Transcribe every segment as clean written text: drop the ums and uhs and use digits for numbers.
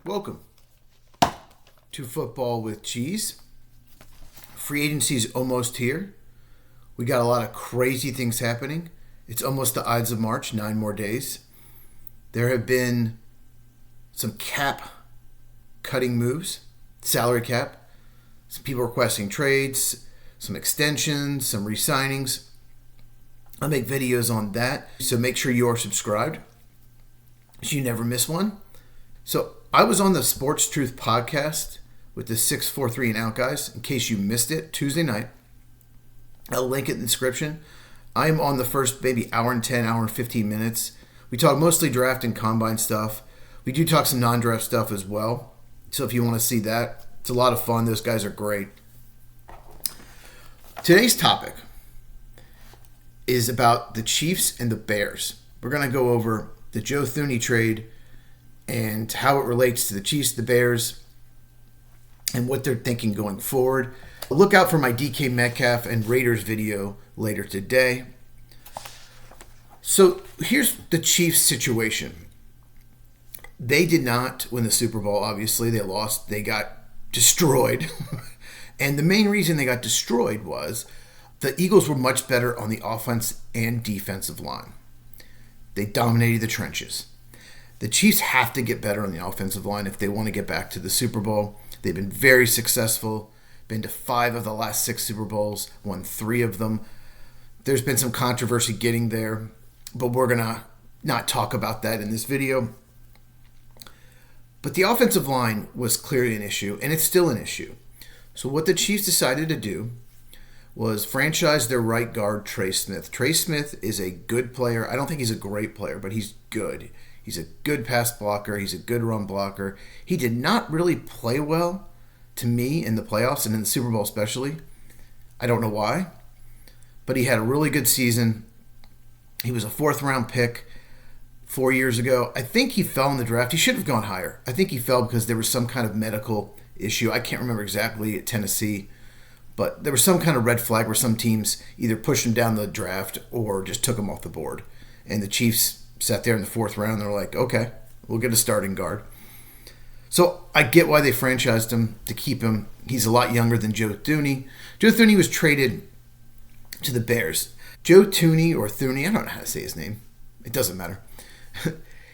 Welcome to Football with Cheese. Free agency is almost here. We got a lot of crazy things happening. It's almost the Ides of March, 9 more days. There have been some cap cutting moves, salary cap, some people requesting trades, some extensions, some re-signings. I'll make videos on that, so make sure you are subscribed so you never miss one. So I was on the Sports Truth podcast with the 643 and Out guys. In case you missed it, Tuesday night. I'll link it in the description. I'm on the first maybe hour and 10, hour and 15 minutes. We talk mostly draft and combine stuff. We do talk some non-draft stuff as well. So if you want to see that, it's a lot of fun. Those guys are great. Today's topic is about the Chiefs and the Bears. We're going to go over the Joe Thuney trade and how it relates to the Chiefs, the Bears, and what they're thinking going forward. Look out for my DK Metcalf and Raiders video later today. So here's the Chiefs situation. They did not win the Super Bowl, obviously. They lost. They got destroyed. And the main reason they got destroyed was the Eagles were much better on the offense and defensive line. They dominated the trenches. The Chiefs have to get better on the offensive line if they want to get back to the Super Bowl. They've been very successful, been to 5 of the last 6 Super Bowls, won 3 of them. There's been some controversy getting there, but we're going to not talk about that in this video. But the offensive line was clearly an issue, and it's still an issue. So what the Chiefs decided to do was franchise their right guard, Trey Smith. Trey Smith is a good player. I don't think he's a great player, but he's good. He's a good pass blocker. He's a good run blocker. He did not really play well, to me, in the playoffs and in the Super Bowl especially. I don't know why, but he had a really good season. He was a 4th-round pick 4 years ago. I think he fell in the draft. He should have gone higher. I think he fell because there was some kind of medical issue. I can't remember exactly at Tennessee, but there was some kind of red flag where some teams either pushed him down the draft or just took him off the board. And the Chiefs sat there in the 4th round. They're like, okay, we'll get a starting guard. So I get why they franchised him to keep him. He's a lot younger than Joe Thuney. Joe Thuney was traded to the Bears. Joe Thuney or Thuney, I don't know how to say his name. It doesn't matter.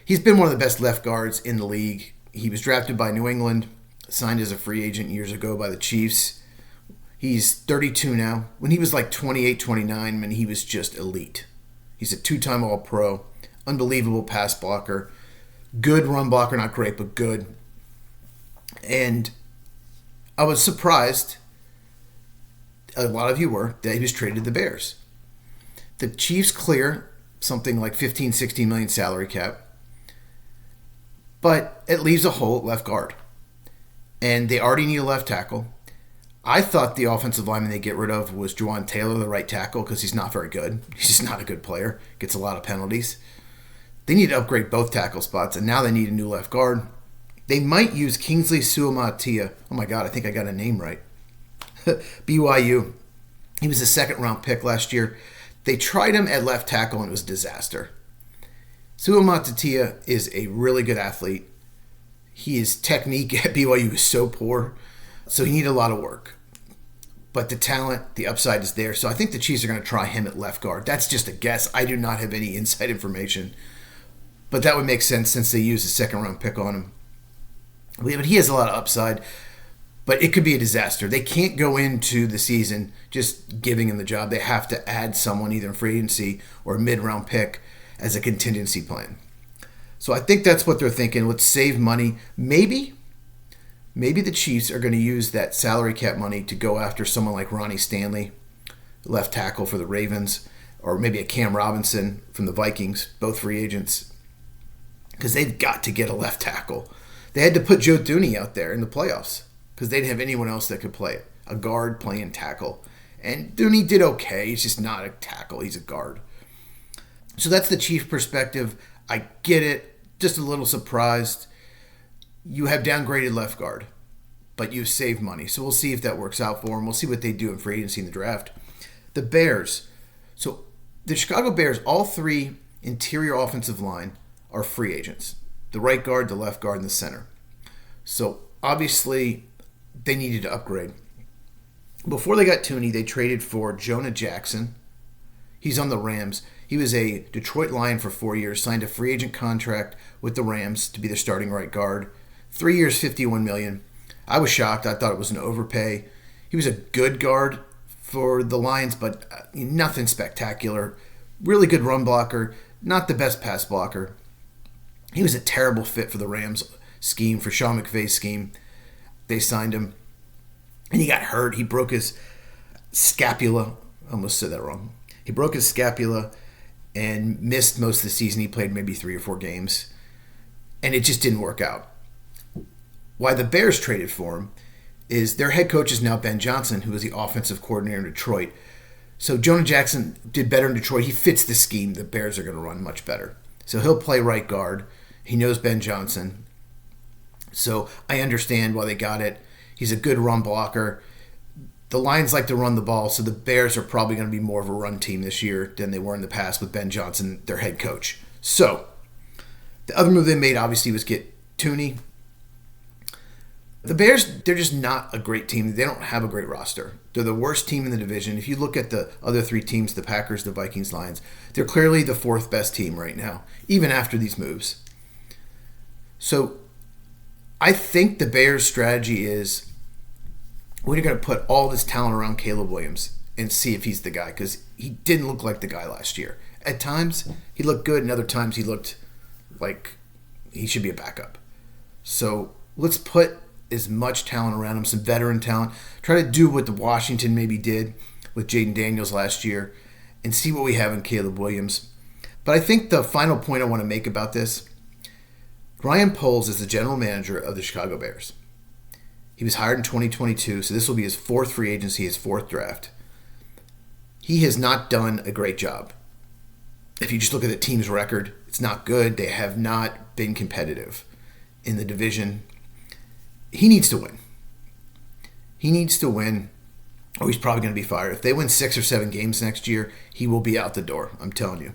He's been one of the best left guards in the league. He was drafted by New England, signed as a free agent years ago by the Chiefs. He's 32 now. When he was like 28, 29, man, he was just elite. He's a 2-time All-Pro. Unbelievable pass blocker. Good run blocker, not great, but good. And I was surprised, a lot of you were, that he was traded to the Bears. The Chiefs clear something like 15, 16 million salary cap, but it leaves a hole at left guard. And they already need a left tackle. I thought the offensive lineman they get rid of was Juwan Taylor, the right tackle, because he's not very good. He's just not a good player. Gets a lot of penalties. They need to upgrade both tackle spots, and now they need a new left guard. They might use Kingsley Suamataia. Oh my God, I think I got a name right. BYU. He was a 2nd-round pick last year. They tried him at left tackle, and it was a disaster. Suamataia is a really good athlete. His technique at BYU is so poor, so he needed a lot of work. But the talent, the upside is there. So I think the Chiefs are going to try him at left guard. That's just a guess. I do not have any inside information. But that would make sense since they used a 2nd-round pick on him. But he has a lot of upside. But it could be a disaster. They can't go into the season just giving him the job. They have to add someone either in free agency or a mid-round pick as a contingency plan. So I think that's what they're thinking. Let's save money. Maybe the Chiefs are going to use that salary cap money to go after someone like Ronnie Stanley, left tackle for the Ravens, or maybe a Cam Robinson from the Vikings, both free agents, because they've got to get a left tackle. They had to put Joe Thuney out there in the playoffs because they didn't have anyone else that could play it, a guard playing tackle. And Thuney did okay. He's just not a tackle. He's a guard. So that's the Chief perspective. I get it. Just a little surprised. You have downgraded left guard, but you've saved money. So we'll see if that works out for them. We'll see what they do in free agency in the draft. The Bears. So the Chicago Bears, all 3 interior offensive line are free agents. The right guard, the left guard, and the center. So obviously they needed to upgrade. Before they got Tooney, they traded for Jonah Jackson. He's on the Rams. He was a Detroit Lion for 4 years, signed a free agent contract with the Rams to be their starting right guard. 3 years, $51 million. I was shocked. I thought it was an overpay. He was a good guard for the Lions, but nothing spectacular. Really good run blocker, not the best pass blocker. He was a terrible fit for the Rams scheme, for Sean McVay's scheme. They signed him, and he got hurt. He broke his scapula. I almost said that wrong. He broke his scapula and missed most of the season. He played maybe 3 or 4 games, and it just didn't work out. Why the Bears traded for him is their head coach is now Ben Johnson, who was the offensive coordinator in Detroit. So Jonah Jackson did better in Detroit. He fits the scheme the Bears are going to run much better. So he'll play right guard. He knows Ben Johnson. So I understand why they got it. He's a good run blocker. The Lions like to run the ball, so the Bears are probably going to be more of a run team this year than they were in the past with Ben Johnson, their head coach. So the other move they made, obviously, was get Tooney. The Bears, they're just not a great team. They don't have a great roster. They're the worst team in the division. If you look at the other 3 teams, the Packers, the Vikings, Lions, they're clearly the 4th best team right now, even after these moves. So I think the Bears' strategy is we're going to put all this talent around Caleb Williams and see if he's the guy, because he didn't look like the guy last year. At times, he looked good, and other times he looked like he should be a backup. So let's put as much talent around him, some veteran talent. Try to do what the Washington maybe did with Jaden Daniels last year and see what we have in Caleb Williams. But I think the final point I want to make about this, Ryan Poles is the general manager of the Chicago Bears. He was hired in 2022, so this will be his 4th free agency, his 4th draft. He has not done a great job. If you just look at the team's record, it's not good. They have not been competitive in the division. He needs to win. He needs to win, or he's probably going to be fired. If they win 6 or 7 games next year, he will be out the door. I'm telling you.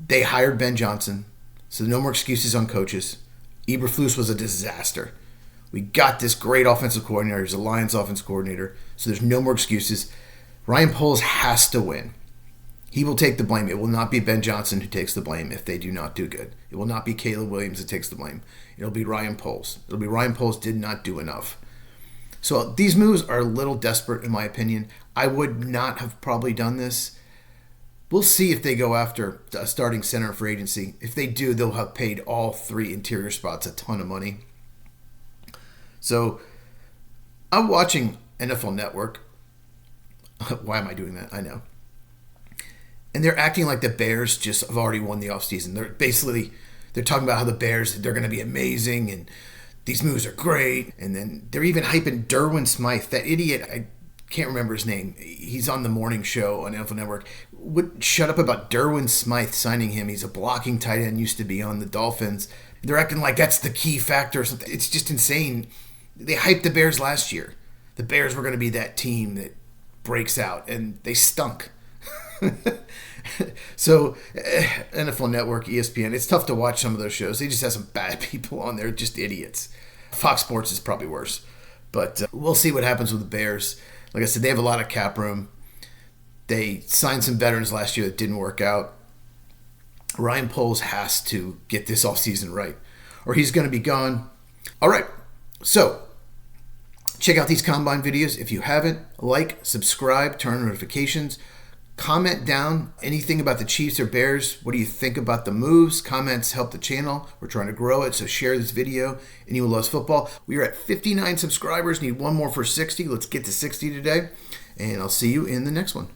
They hired Ben Johnson, so no more excuses on coaches. Eberflus was a disaster. We got this great offensive coordinator. He's a Lions offensive coordinator, so there's no more excuses. Ryan Poles has to win. He will take the blame. It will not be Ben Johnson who takes the blame if they do not do good. It will not be Caleb Williams that takes the blame. It'll be Ryan Poles. It'll be Ryan Poles did not do enough. So these moves are a little desperate in my opinion. I would not have probably done this. We'll see if they go after a starting center for agency. If they do, they'll have paid all 3 interior spots a ton of money. So I'm watching NFL Network. Why am I doing that? I know. And they're acting like the Bears just have already won the offseason. They're talking about how the Bears, they're going to be amazing and these moves are great. And then they're even hyping Derwin Smythe, that idiot. I can't remember his name. He's on the morning show on NFL Network. Would shut up about Derwin Smythe signing him. He's a blocking tight end, used to be on the Dolphins. They're acting like that's the key factor or something. It's just insane. They hyped the Bears last year. The Bears were going to be that team that breaks out, and they stunk. So NFL Network, ESPN, it's tough to watch some of those shows. They just have some bad people on there, just idiots. Fox Sports is probably worse. But we'll see what happens with the Bears. Like I said, they have a lot of cap room. They signed some veterans last year that didn't work out. Ryan Poles has to get this offseason right, or he's going to be gone. All right, so check out these Combine videos. If you haven't, like, subscribe, turn on notifications. Comment down anything about the Chiefs or Bears. What do you think about the moves? Comments help the channel. We're trying to grow it, so share this video. Anyone who loves football. We are at 59 subscribers. Need one more for 60. Let's get to 60 today, and I'll see you in the next one.